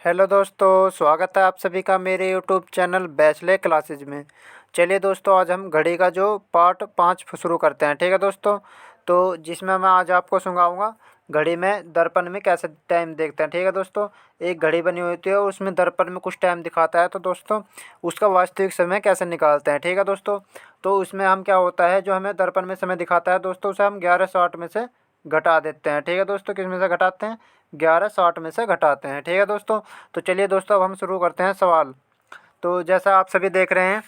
Hello दोस्तों, स्वागत है आप सभी का मेरे यूट्यूब चैनल बैचलर क्लासेज में। चलिए दोस्तों, आज हम घड़ी का जो पार्ट 5 शुरू करते हैं। ठीक है दोस्तों, तो जिसमें मैं आज आपको सुनाऊंगा घड़ी में दर्पण में कैसे टाइम देखते हैं। ठीक है दोस्तों, एक घड़ी बनी हुई होती है और उसमें दर्पण में कुछ टाइम दिखाता है, तो दोस्तों उसका वास्तविक समय कैसे निकालते हैं। ठीक है दोस्तों, तो उसमें हम क्या होता है, जो हमें दर्पण में समय दिखाता है दोस्तों, उसे हम 11:60 में से घटा देते हैं। ठीक है दोस्तों, किस में से घटाते हैं? 11:60 में से घटाते हैं। ठीक है दोस्तों, तो चलिए दोस्तों, अब हम शुरू करते हैं सवाल। तो जैसा आप सभी देख रहे हैं,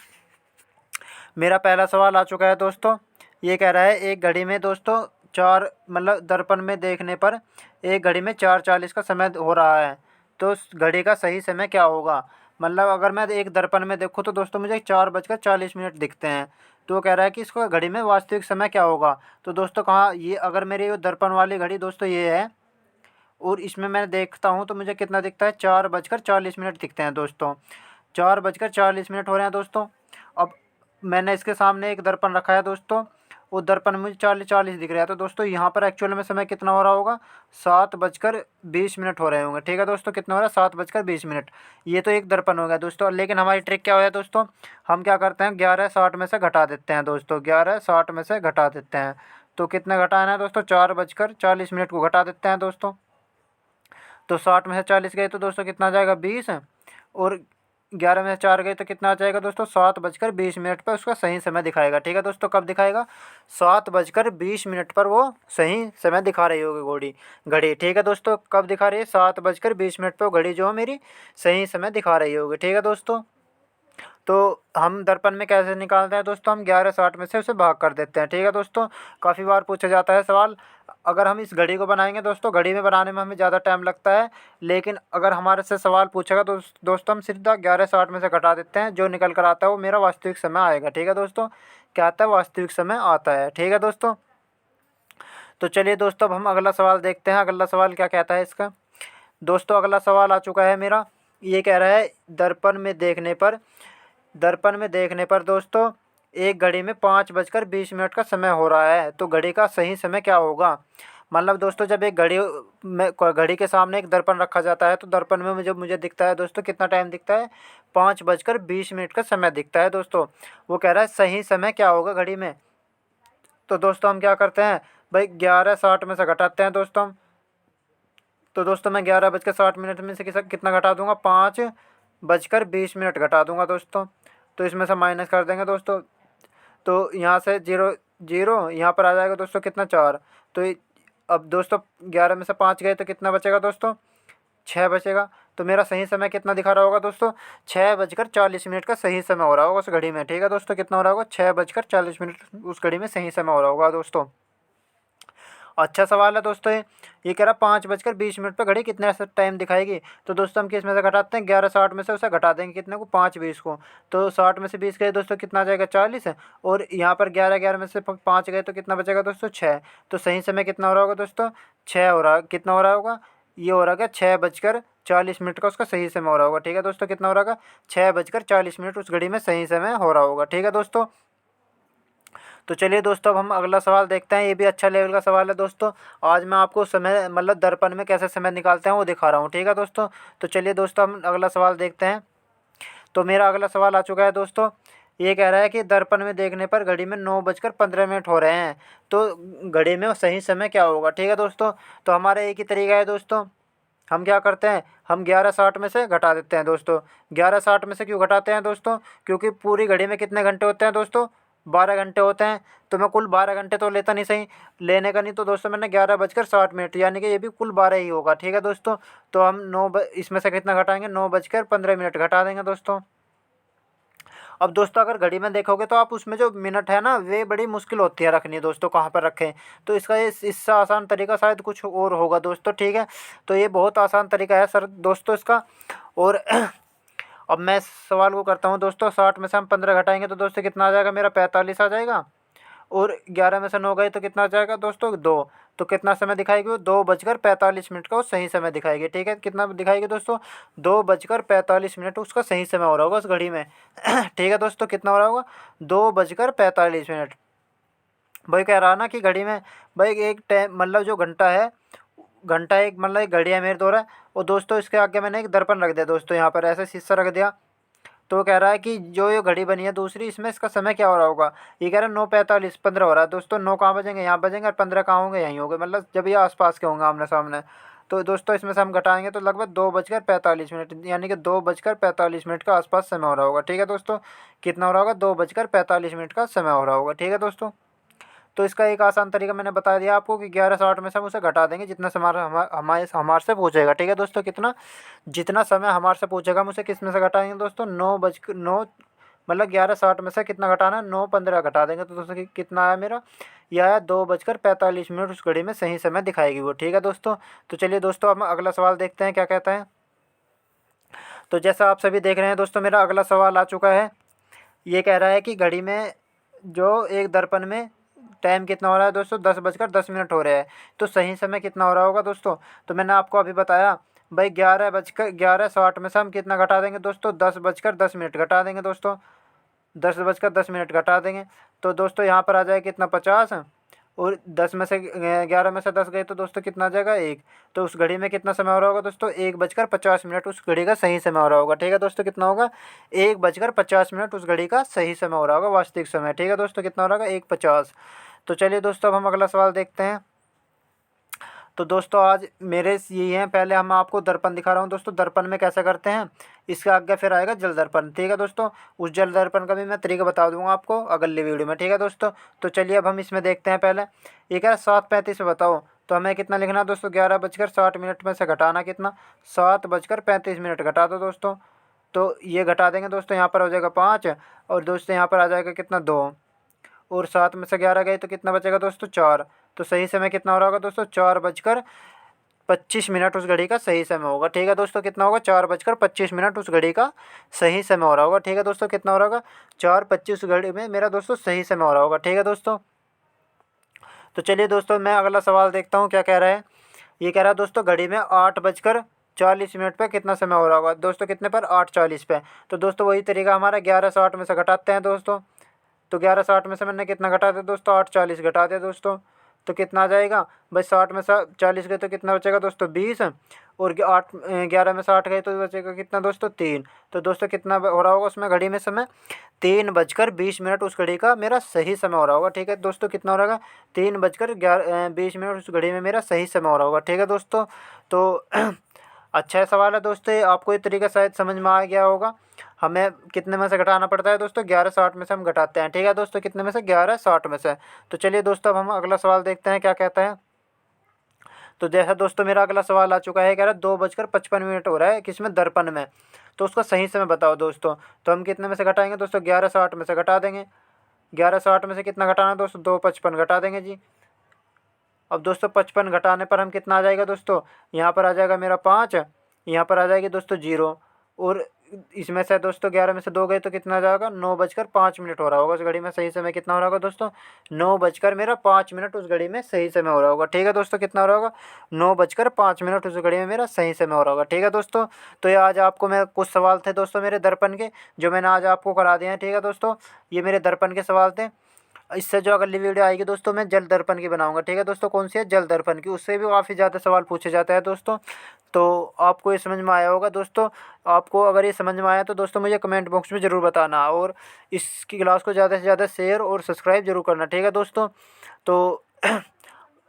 मेरा पहला सवाल आ चुका है दोस्तों। ये कह रहा है एक घड़ी में दोस्तों चार मतलब दर्पण में देखने पर एक घड़ी में 4:40 का समय हो रहा है, तो उस घड़ी का सही समय क्या होगा? मतलब अगर मैं एक दर्पण में देखूँ तो दोस्तों मुझे 4:40 दिखते हैं। तो वो कह रहा है कि इसको घड़ी में वास्तविक समय क्या होगा? तो दोस्तों कहाँ ये, अगर मेरी ये दर्पण वाली घड़ी दोस्तों ये है और इसमें मैं देखता हूँ तो मुझे कितना दिखता है, 4:40 दिखते हैं दोस्तों। 4:40 हो रहे हैं दोस्तों। अब मैंने इसके सामने एक दर्पण रखा है दोस्तों, वो दर्पण में मुझे 40:40 दिख रहा है, तो दोस्तों यहाँ पर एक्चुअल में समय कितना हो रहा होगा? 7:20 हो रहे होंगे। ठीक है दोस्तों, कितना हो रहा है? 7:20। ये तो एक दर्पण हो गया दोस्तों, लेकिन हमारी ट्रिक क्या हो है दोस्तों, हम क्या करते हैं 11:60 में से घटा देते हैं दोस्तों। 11:60 में से घटा देते हैं, तो कितना घटाना है दोस्तों? 4:40 को घटा देते हैं दोस्तों। तो 60 में से 40 गए तो दोस्तों कितना आ जाएगा? 20। और 11 में से 4 गए तो कितना आ जाएगा दोस्तों? 7:20 पर उसका सही समय दिखाएगा। ठीक है दोस्तों, कब दिखाएगा? 7:20 पर वो सही समय दिखा रही होगी घड़ी। ठीक है दोस्तों, कब दिखा रही है? 7:20 पर घड़ी जो है मेरी सही समय दिखा रही होगी। ठीक है दोस्तों, तो हम दर्पण में कैसे निकालते हैं दोस्तों? हम 11:60 में से उसे भाग कर देते हैं। ठीक है दोस्तों, काफ़ी बार पूछा जाता है सवाल। अगर हम इस घड़ी को बनाएंगे दोस्तों, घड़ी में बनाने में हमें ज़्यादा टाइम लगता है, लेकिन अगर हमारे से सवाल पूछेगा तो दोस्तों हम सीधा 11:60 में से घटा देते हैं, जो निकल कर आता है वो मेरा वास्तविक समय आएगा। ठीक है दोस्तों, क्या आता है? वास्तविक समय आता है। ठीक है दोस्तों, तो चलिए दोस्तों, अब हम अगला सवाल देखते हैं। अगला सवाल क्या कहता है इसका? दोस्तों अगला सवाल आ चुका है मेरा। ये कह रहा है दर्पण में देखने पर दोस्तों एक घड़ी में 5:20 का समय हो रहा है, तो घड़ी का सही समय क्या होगा? मतलब दोस्तों जब एक घड़ी के सामने एक दर्पण रखा जाता है, तो दर्पण में मुझे मुझे दिखता है दोस्तों, कितना टाइम दिखता है? 5:20 का समय दिखता है दोस्तों। वो कह रहा है सही समय क्या होगा घड़ी में? तो दोस्तों हम क्या करते हैं भाई, 11:60 में से घटाते हैं दोस्तों हम। तो दोस्तों मैं 11:60 में से कितना घटा दूंगा? 5:20 घटा दूंगा दोस्तों। तो इसमें से माइनस कर देंगे दोस्तों, तो यहाँ से जीरो जीरो यहाँ पर आ जाएगा दोस्तों, कितना? 4। तो अब दोस्तों 11 में से 5 गए तो कितना बचेगा दोस्तों? 6 बचेगा। तो मेरा सही समय कितना दिखा रहा होगा दोस्तों? 6:40 का सही समय हो रहा होगा उस घड़ी में। ठीक है दोस्तों, कितना हो रहा होगा? 6:40 उस घड़ी में सही समय हो रहा होगा दोस्तों। अच्छा सवाल है दोस्तों ये कह रहा 5:20 पर घड़ी कितने टाइम दिखाएगी? तो दोस्तों हम किस में से घटाते हैं? 11:60 में से उसे घटा देंगे, कितने को? 5:20 को। तो 60 में से 20 गए दोस्तों, कितना आ जाएगा? 40 है। और यहाँ पर 11 में से 5 गए तो कितना बचेगा दोस्तों? 6। तो सही समय कितना हो रहा होगा दोस्तों? 6 हो रहा, कितना हो रहा होगा? ये हो रहा है 6:40 का उसका सही समय हो रहा होगा। ठीक है दोस्तों, कितना हो रहा होगा? 6:40 उस घड़ी में सही समय हो रहा होगा। ठीक है दोस्तों, तो चलिए दोस्तों, अब हम अगला सवाल देखते हैं। ये भी अच्छा लेवल का सवाल है दोस्तों। आज मैं आपको समय मतलब दर्पण में कैसे समय निकालते हैं वो दिखा रहा हूँ। ठीक है दोस्तों, तो चलिए दोस्तों हम अगला सवाल देखते हैं। तो मेरा अगला सवाल आ चुका है दोस्तों। ये कह रहा है कि दर्पण में देखने पर घड़ी में 9:15 हो रहे हैं, तो घड़ी में सही समय क्या होगा? ठीक है दोस्तों, तो हमारा एक ही तरीका है दोस्तों। हम क्या करते हैं, हम 11:60 में से घटा देते हैं दोस्तों। 11:60 में से क्यों घटाते हैं दोस्तों? क्योंकि पूरी घड़ी में कितने घंटे होते हैं दोस्तों? 12 घंटे होते हैं। तो मैं कुल 12 घंटे तो लेता नहीं, सही लेने का नहीं, तो दोस्तों मैंने 11:60 यानी कि ये भी कुल 12 ही होगा। ठीक है दोस्तों, तो हम इसमें से कितना घटाएंगे? 9:15 घटा देंगे दोस्तों। अब दोस्तों अगर घड़ी में देखोगे तो आप उसमें जो मिनट है ना, वे बड़ी मुश्किल होती है रखनी दोस्तों, कहाँ पर रखें। तो इसका इससे आसान तरीका शायद कुछ और होगा दोस्तों। ठीक है, तो ये बहुत आसान तरीका है सर दोस्तों इसका। और अब मैं इस सवाल को करता हूँ दोस्तों। 60 में से हम 15 घटाएंगे तो दोस्तों कितना आ जाएगा? मेरा 45 आ जाएगा। और 11 में से 9 गए तो कितना आ जाएगा दोस्तों? 2। तो कितना समय दिखाएगी वो? 2:45 का वो सही समय दिखाएगी। ठीक है, कितना दिखाएगी दोस्तों? 2:45 उसका सही समय हो रहा होगा उस घड़ी में। ठीक है दोस्तों, कितना हो रहा होगा? 2:45। भाई कह रहा ना कि घड़ी में भाई एक टाइम मतलब जो घंटा है घंटा एक मतलब एक घड़ी है मेरे द्वारा, और दोस्तों इसके आगे मैंने एक दर्पण रख दिया दोस्तों, यहाँ पर ऐसे शीशा रख दिया। तो कह रहा है कि जो ये घड़ी बनी है दूसरी, इसमें इसका समय क्या हो रहा होगा। ये कह रहा है 9:45 15 हो रहा है दोस्तों। 9 कहाँ बजेंगे, यहाँ बजेंगे, और 15 कहाँ होंगे, यहीं होंगे, मतलब जब ये आसपास के होंगे आमने सामने। तो दोस्तों इसमें से हम घटाएंगे तो लगभग 2:45, यानी कि 2:45 का आसपास समय हो रहा होगा। ठीक है दोस्तों, कितना हो रहा होगा, 2:45 का समय हो रहा होगा। ठीक है दोस्तों, तो इसका एक आसान तरीका मैंने बता दिया आपको कि 11:60 में से हम उसे घटा देंगे जितना समय हमारे से पूछेगा। ठीक है दोस्तों, कितना, जितना समय हमारे से पूछेगा हम उसे किस में से घटाएंगे दोस्तों, 9 मतलब 11:60 में से कितना घटाना है, 9:15 घटा देंगे। तो दोस्तों कितना आया मेरा, यह आया 2:45 उस घड़ी में सही समय दिखाएगी वो। ठीक है दोस्तों, तो चलिए दोस्तों अब हम अगला सवाल देखते हैं क्या कहता है। तो जैसा आप सभी देख रहे हैं दोस्तों, मेरा अगला सवाल आ चुका है। ये कह रहा है कि घड़ी में जो एक दर्पण में टाइम कितना हो रहा है दोस्तों, 10:10 हो रहा है। तो सही समय कितना हो रहा होगा दोस्तों। तो मैंने आपको अभी बताया भाई, 11:60 में से हम कितना घटा देंगे दोस्तों, 10:10 घटा देंगे दोस्तों, 10:10 घटा देंगे। तो दोस्तों यहाँ पर आ जाएगा कितना, 50, और 10 में से 11 में से 10 गए तो दोस्तों कितना आ जाएगा, 1। तो उस घड़ी में कितना समय हो रहा होगा दोस्तों, 1:50 उस घड़ी का सही समय हो रहा होगा। ठीक है दोस्तों, कितना होगा, 1:50 उस घड़ी का सही समय हो रहा होगा, वास्तविक समय। ठीक है दोस्तों, कितना हो रहा होगा, 1:50। तो चलिए दोस्तों अब हम अगला सवाल देखते हैं। तो दोस्तों आज मेरे यही हैं, पहले हम आपको दर्पण दिखा रहा हूँ दोस्तों, दर्पण में कैसे करते हैं। इसके आगे फिर आएगा जल दर्पण। ठीक है दोस्तों, उस जल दर्पण का भी मैं तरीका बता दूंगा आपको अगली वीडियो में। ठीक है दोस्तों, तो चलिए अब हम इसमें देखते हैं। पहले ये कह रहा है 7:35 में बताओ, तो हमें कितना लिखना है दोस्तों, 11:60 में से घटाना कितना, 7:35 घटा दो दोस्तों। तो ये घटा देंगे दोस्तों, यहाँ पर हो जाएगा 5, और दोस्तों यहाँ पर आ जाएगा कितना, 2, और 7 में से 11 गए तो कितना बचेगा दोस्तों, 4। तो सही समय कितना हो रहा होगा दोस्तों, 4:25 उस घड़ी का सही समय होगा। ठीक है दोस्तों, कितना होगा, 4:25 उस घड़ी का सही समय हो रहा होगा। ठीक है दोस्तों, कितना हो रहा होगा, 4:25 घड़ी में मेरा दोस्तों सही समय हो रहा होगा। ठीक है दोस्तों, तो चलिए दोस्तों मैं अगला सवाल देखता हूँ क्या कह रहा है। ये कह रहा है दोस्तों घड़ी में 8:40 पे कितना समय हो रहा होगा दोस्तों, कितने पर, 8:40 पे। तो दोस्तों वही तरीका हमारा, 11:60 में से घटाते हैं दोस्तों। तो 11:60 में से मैंने कितना घटा दिया दोस्तों, 8:40 घटा दिया दोस्तों। तो कितना आ जाएगा भाई, 60 में से 40 गए तो कितना बचेगा दोस्तों, 20, और 11 में से 8 गए तो बचेगा कितना दोस्तों, 3। तो दोस्तों कितना हो रहा होगा उसमें घड़ी में समय, 3:20 उस घड़ी का मेरा सही समय हो रहा होगा। ठीक है दोस्तों, कितना हो रहा होगा, 3:20 उस घड़ी में मेरा सही समय हो रहा होगा। ठीक है दोस्तों, तो अच्छा सवाल है दोस्तों, आपको ये तरीका शायद समझ में आ गया होगा। हमें कितने में से घटाना पड़ता है दोस्तों, 11:60 में से हम घटाते हैं। ठीक है दोस्तों, कितने में से, 11:60 में से। तो चलिए दोस्तों अब हम अगला सवाल देखते हैं क्या कहता है। तो जैसा दोस्तों मेरा अगला सवाल आ चुका है, कह रहा है 2:55 हो रहा है किसमें, दर्पण में। तो उसका सही समय बताओ दोस्तों। तो हम कितने में से घटाएंगे दोस्तों, 11:60 में से घटा देंगे। 11:60 में से कितना घटाना है दोस्तों, 2:55 घटा देंगे जी। अब दोस्तों 55 घटाने पर हम कितना आ जाएगा दोस्तों, यहाँ पर आ जाएगा मेरा 5, यहाँ पर आ जाएगी दोस्तों 0, और इसमें से दोस्तों 11 में से 2 गए तो कितना आ जाएगा, 9:05 हो रहा होगा उस घड़ी में सही समय कितना हो रहा होगा दोस्तों, 9:05 उस घड़ी में सही समय हो रहा होगा। ठीक है दोस्तों, कितना हो रहा होगा, 9:05 उस घड़ी में मेरा सही समय हो रहा होगा। ठीक है दोस्तों, तो ये आज आपको मैं कुछ सवाल थे दोस्तों मेरे दर्पण के, जो मैंने आज आपको करा दिए हैं। ठीक है दोस्तों, ये मेरे दर्पण के सवाल थे। इससे जो अगली वीडियो आएगी दोस्तों मैं जल दर्पण की बनाऊंगा। ठीक है दोस्तों, कौन सी है, जल दर्पण की, उससे भी काफ़ी ज़्यादा सवाल पूछे जाते हैं दोस्तों। तो आपको ये समझ में आया होगा दोस्तों। आपको अगर ये समझ में आया तो दोस्तों मुझे कमेंट बॉक्स में ज़रूर बताना, और इसकी क्लास को ज़्यादा से ज़्यादा शेयर और सब्सक्राइब जरूर करना। ठीक है दोस्तों, तो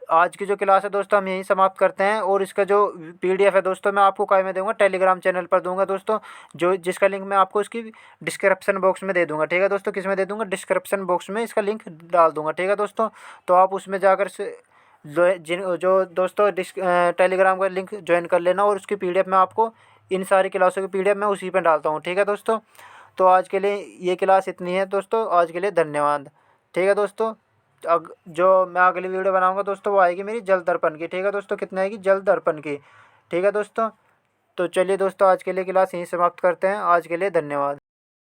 आज की जो क्लास है दोस्तों हम यहीं समाप्त करते हैं, और इसका जो पीडीएफ है दोस्तों मैं आपको काय में दूंगा, टेलीग्राम चैनल पर दूंगा दोस्तों, जो जिसका लिंक मैं आपको इसकी डिस्क्रिप्शन बॉक्स में दे दूंगा। ठीक है दोस्तों, किस में दे दूंगा, डिस्क्रिप्शन बॉक्स में इसका लिंक डाल दूंगा। ठीक है दोस्तों, तो आप उसमें जाकर से जो दोस्तों टेलीग्राम का लिंक ज्वाइन कर लेना, और उसकी पीडीएफ में आपको इन सारी क्लासों की पीडीएफ मैं उसी पर डालता हूँ। ठीक है दोस्तों, तो आज के लिए ये क्लास इतनी है दोस्तों, आज के लिए धन्यवाद। ठीक है दोस्तों, जो मैं अगली वीडियो बनाऊंगा दोस्तों वो आएगी मेरी जल दर्पण की। ठीक है दोस्तों, कितनी आएगी, जल दर्पण की। ठीक है दोस्तों, तो चलिए दोस्तों आज के लिए क्लास यहीं समाप्त करते हैं। आज के लिए धन्यवाद।